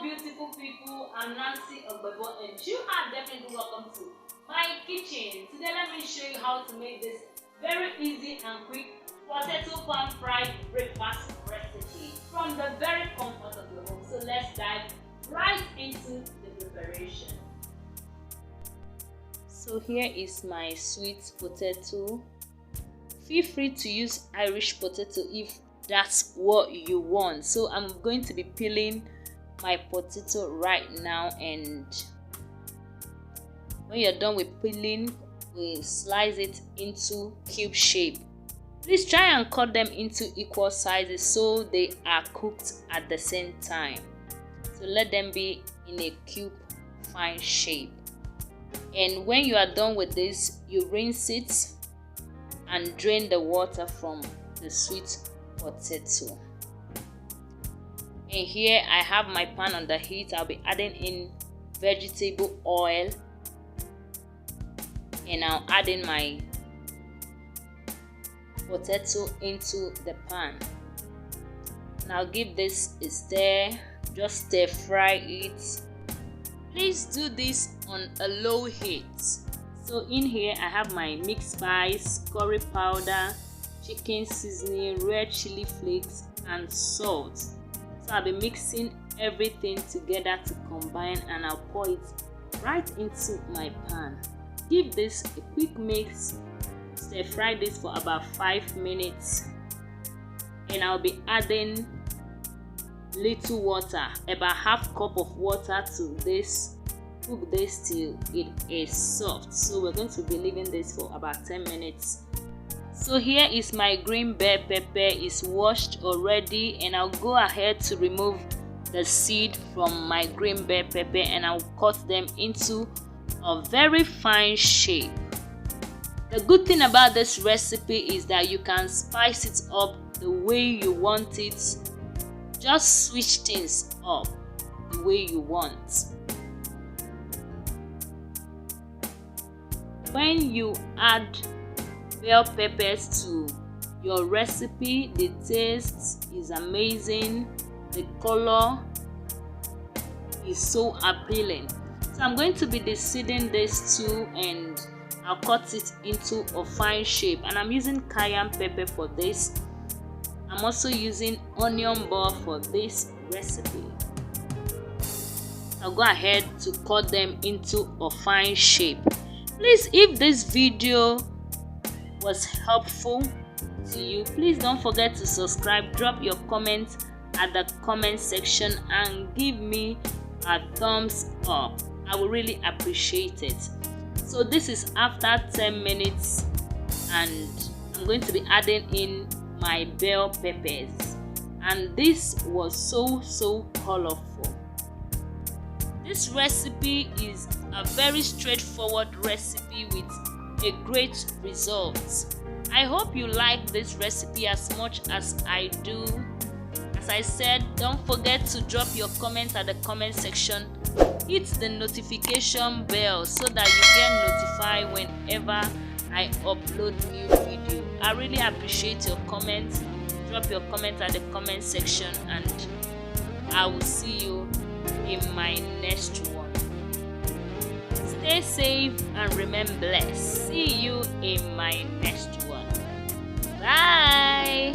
beautiful people. I'm Nancy Ogbebo and you are definitely welcome to my kitchen. Today let me show you how to make this very easy and quick potato pan fried breakfast recipe from the very comfort of your home. So let's dive right into the preparation. So here is my sweet potato. Feel free to use Irish potato if that's what you want. So I'm going to be peeling my potato right now, and when you're done with peeling, we slice it into cube shape. Please try and cut them into equal sizes so they are cooked at the same time. So let them be in a cube fine shape. And when you are done with this, you rinse it and drain the water from the sweet potato. And here I have my pan on the heat. I'll be adding in vegetable oil, and I'll add in my potato into the pan. Now give this a stir, just stir fry it. Please do this on a low heat. So in here I have my mixed spice, curry powder, chicken seasoning, red chili flakes and salt. So I'll be mixing everything together to combine, and I'll pour it right into my pan. Give this a quick mix, stir fry this for about 5 minutes, and I'll be adding little water, about half cup of water to this. Cook this till it is soft. So we're going to be leaving this for about 10 minutes. So here is my green bell pepper. It's washed already, and I'll go ahead to remove the seed from my green bell pepper, and I'll cut them into a very fine shape. The good thing about this recipe is that you can spice it up the way you want it. Just switch things up the way you want. When you add bell peppers to your recipe, the taste is amazing, the color is so appealing. So I'm going to be deseeding this too, and I'll cut it into a fine shape, and I'm using cayenne pepper for this. I'm also using onion ball for this recipe. I'll go ahead to cut them into a fine shape. Please, if this video was helpful to you, please don't forget to subscribe, drop your comments at the comment section and give me a thumbs up. I will really appreciate it. So this is after 10 minutes, and I'm going to be adding in my bell peppers, and this was so colorful. This recipe is a very straightforward recipe with a great result. I hope you like this recipe as much as I do. As I said, don't forget to drop your comments at the comment section. Hit the notification bell so that you get notified whenever I upload new video. I really appreciate your comments. Drop your comments at the comment section, and I will see you in my next one. Stay safe and remain blessed. See you in my next one. Bye.